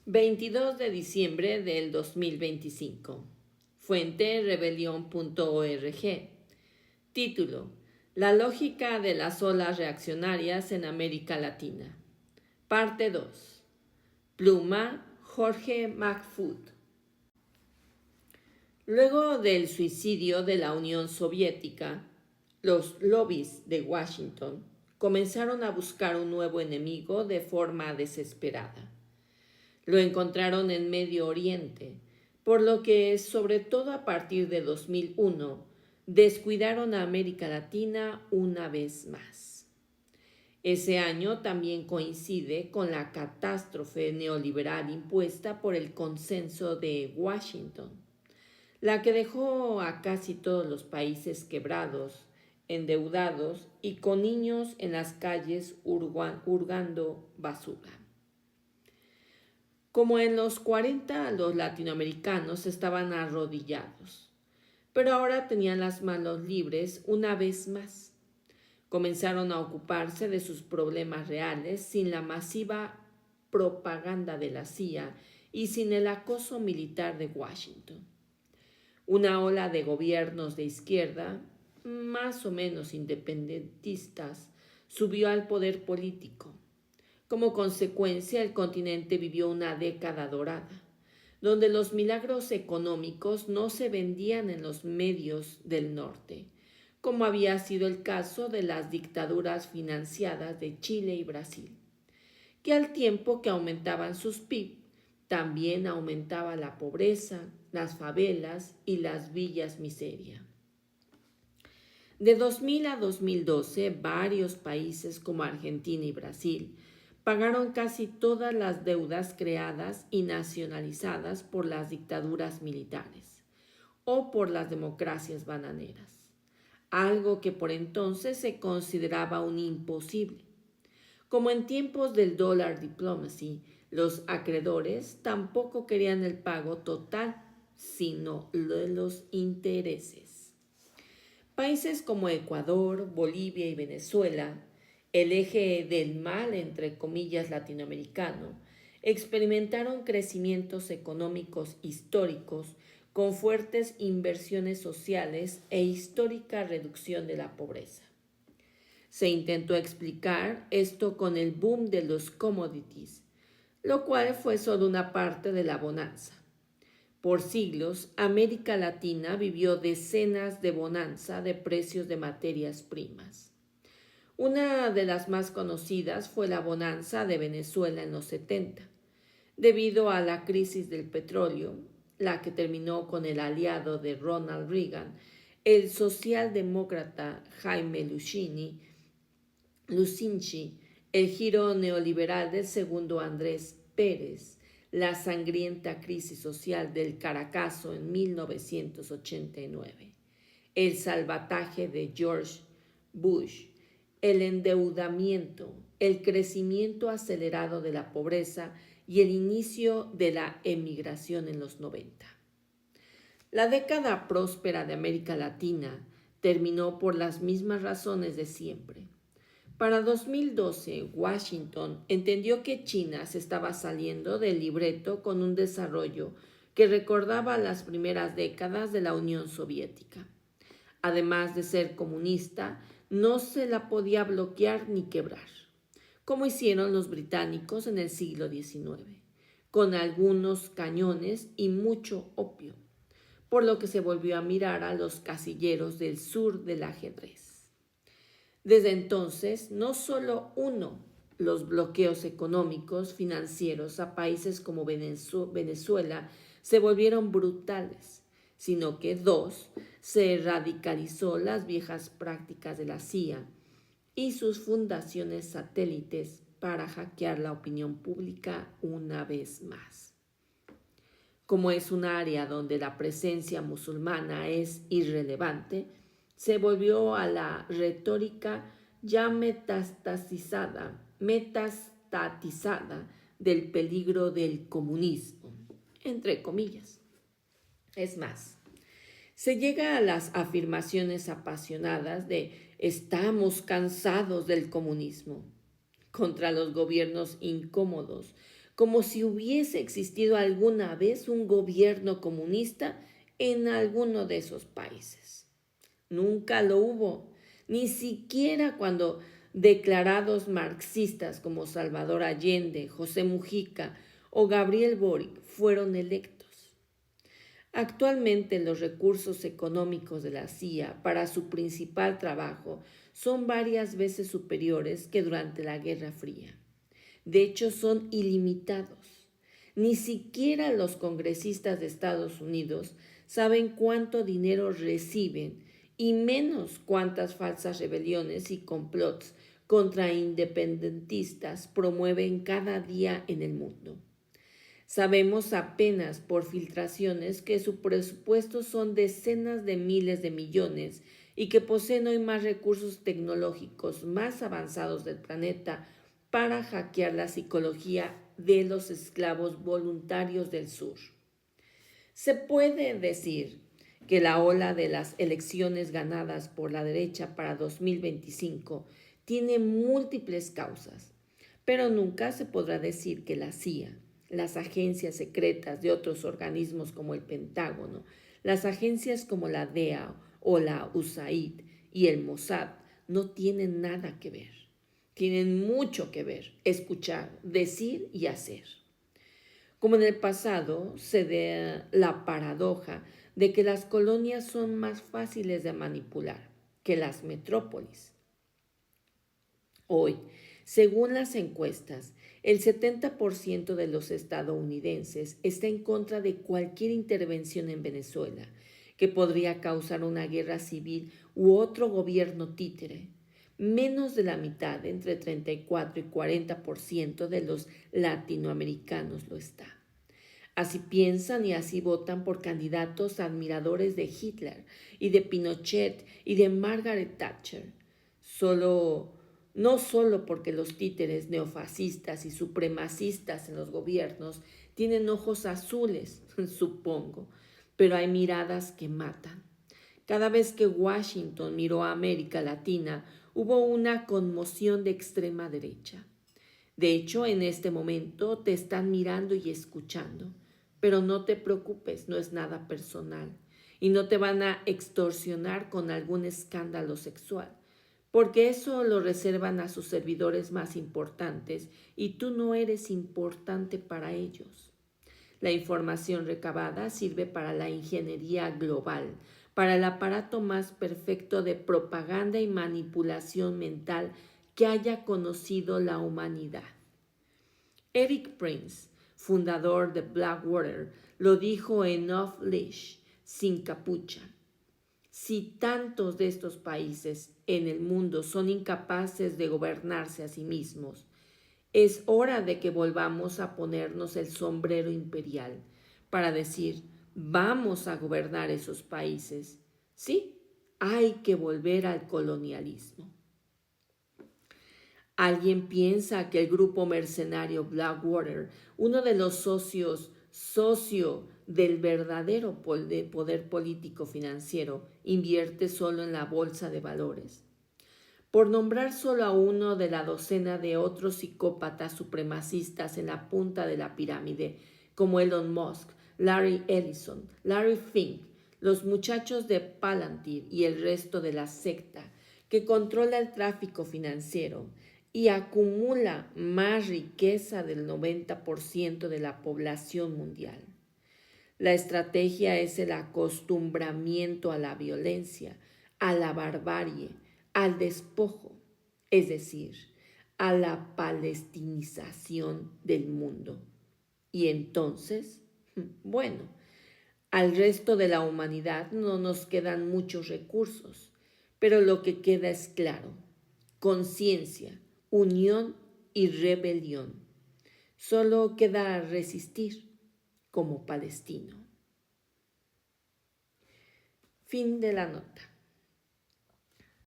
22 de diciembre del 2025. Fuente rebelión.org. Título: La lógica de las olas reaccionarias en América Latina. Parte 2. Pluma: Jorge Mahfoud. Luego del suicidio de la Unión Soviética, los lobbies de Washington comenzaron a buscar un nuevo enemigo de forma desesperada. Lo encontraron en Medio Oriente, por lo que, sobre todo a partir de 2001, descuidaron a América Latina una vez más. Ese año también coincide con la catástrofe neoliberal impuesta por el Consenso de Washington, la que dejó a casi todos los países quebrados, endeudados y con niños en las calles hurgando basura. Como en los 40, los latinoamericanos estaban arrodillados, pero ahora tenían las manos libres una vez más. Comenzaron a ocuparse de sus problemas reales sin la masiva propaganda de la CIA y sin el acoso militar de Washington. Una ola de gobiernos de izquierda, más o menos independentistas, subió al poder político. Como consecuencia, el continente vivió una década dorada, donde los milagros económicos no se vendían en los medios del norte, como había sido el caso de las dictaduras financiadas de Chile y Brasil, que al tiempo que aumentaban sus PIB, también aumentaba la pobreza, las favelas y las villas miseria. De 2000 a 2012, varios países como Argentina y Brasil pagaron casi todas las deudas creadas y nacionalizadas por las dictaduras militares o por las democracias bananeras, algo que por entonces se consideraba un imposible. Como en tiempos del dollar diplomacy, los acreedores tampoco querían el pago total, sino los intereses. Países como Ecuador, Bolivia y Venezuela, el eje del mal, entre comillas, latinoamericano, experimentaron crecimientos económicos históricos con fuertes inversiones sociales e histórica reducción de la pobreza. Se intentó explicar esto con el boom de los commodities, lo cual fue solo una parte de la bonanza. Por siglos, América Latina vivió decenas de bonanza de precios de materias primas. Una de las más conocidas fue la bonanza de Venezuela en los 70, debido a la crisis del petróleo, la que terminó con el aliado de Ronald Reagan, el socialdemócrata Jaime Lucinchi, el giro neoliberal del segundo Andrés Pérez, la sangrienta crisis social del Caracazo en 1989, el salvataje de George Bush, el endeudamiento, el crecimiento acelerado de la pobreza y el inicio de la emigración en los 90. La década próspera de América Latina terminó por las mismas razones de siempre. Para 2012, Washington entendió que China se estaba saliendo del libreto con un desarrollo que recordaba las primeras décadas de la Unión Soviética. Además de ser comunista, no se la podía bloquear ni quebrar, como hicieron los británicos en el siglo XIX, con algunos cañones y mucho opio, por lo que se volvió a mirar a los casilleros del sur del ajedrez. Desde entonces, no solo los bloqueos económicos, financieros a países como Venezuela se volvieron brutales, sino que se radicalizó las viejas prácticas de la CIA y sus fundaciones satélites para hackear la opinión pública una vez más. Como es un área donde la presencia musulmana es irrelevante, se volvió a la retórica ya metastatizada del peligro del comunismo, entre comillas. Es más, se llega a las afirmaciones apasionadas de estamos cansados del comunismo contra los gobiernos incómodos, como si hubiese existido alguna vez un gobierno comunista en alguno de esos países. Nunca lo hubo, ni siquiera cuando declarados marxistas como Salvador Allende, José Mujica o Gabriel Boric fueron electos. Actualmente los recursos económicos de la CIA para su principal trabajo son varias veces superiores que durante la Guerra Fría. De hecho, son ilimitados. Ni siquiera los congresistas de Estados Unidos saben cuánto dinero reciben y menos cuántas falsas rebeliones y complots contra independentistas promueven cada día en el mundo. Sabemos apenas por filtraciones que su presupuesto son decenas de miles de millones y que poseen hoy más recursos tecnológicos más avanzados del planeta para hackear la psicología de los esclavos voluntarios del sur. Se puede decir que la ola de las elecciones ganadas por la derecha para 2025 tiene múltiples causas, pero nunca se podrá decir que la CIA, las agencias secretas de otros organismos como el Pentágono, las agencias como la DEA o la USAID y el Mossad no tienen nada que ver. Tienen mucho que ver, escuchar, decir y hacer. Como en el pasado, se da la paradoja de que las colonias son más fáciles de manipular que las metrópolis. Hoy, según las encuestas, el 70% de los estadounidenses está en contra de cualquier intervención en Venezuela que podría causar una guerra civil u otro gobierno títere. Menos de la mitad, entre 34 y 40% de los latinoamericanos lo está. Así piensan y así votan por candidatos admiradores de Hitler y de Pinochet y de Margaret Thatcher. No solo porque los títeres neofascistas y supremacistas en los gobiernos tienen ojos azules, supongo, pero hay miradas que matan. Cada vez que Washington miró a América Latina, hubo una conmoción de extrema derecha. De hecho, en este momento te están mirando y escuchando, pero no te preocupes, no es nada personal y no te van a extorsionar con algún escándalo sexual, porque eso lo reservan a sus servidores más importantes y tú no eres importante para ellos. La información recabada sirve para la ingeniería global, para el aparato más perfecto de propaganda y manipulación mental que haya conocido la humanidad. Eric Prince, fundador de Blackwater, lo dijo en Off Leash, sin capucha. Si tantos de estos países en el mundo son incapaces de gobernarse a sí mismos, es hora de que volvamos a ponernos el sombrero imperial para decir, vamos a gobernar esos países. Sí, hay que volver al colonialismo. ¿Alguien piensa que el grupo mercenario Blackwater, uno de los socio del verdadero poder político financiero, invierte solo en la bolsa de valores? Por nombrar solo a uno de la docena de otros psicópatas supremacistas en la punta de la pirámide, como Elon Musk, Larry Ellison, Larry Fink, los muchachos de Palantir y el resto de la secta que controla el tráfico financiero y acumula más riqueza del 90% de la población mundial. La estrategia es el acostumbramiento a la violencia, a la barbarie, al despojo, es decir, a la palestinización del mundo. Y entonces, bueno, al resto de la humanidad no nos quedan muchos recursos, pero lo que queda es claro: conciencia, unión y rebelión. Solo queda resistir como palestino. Fin de la nota.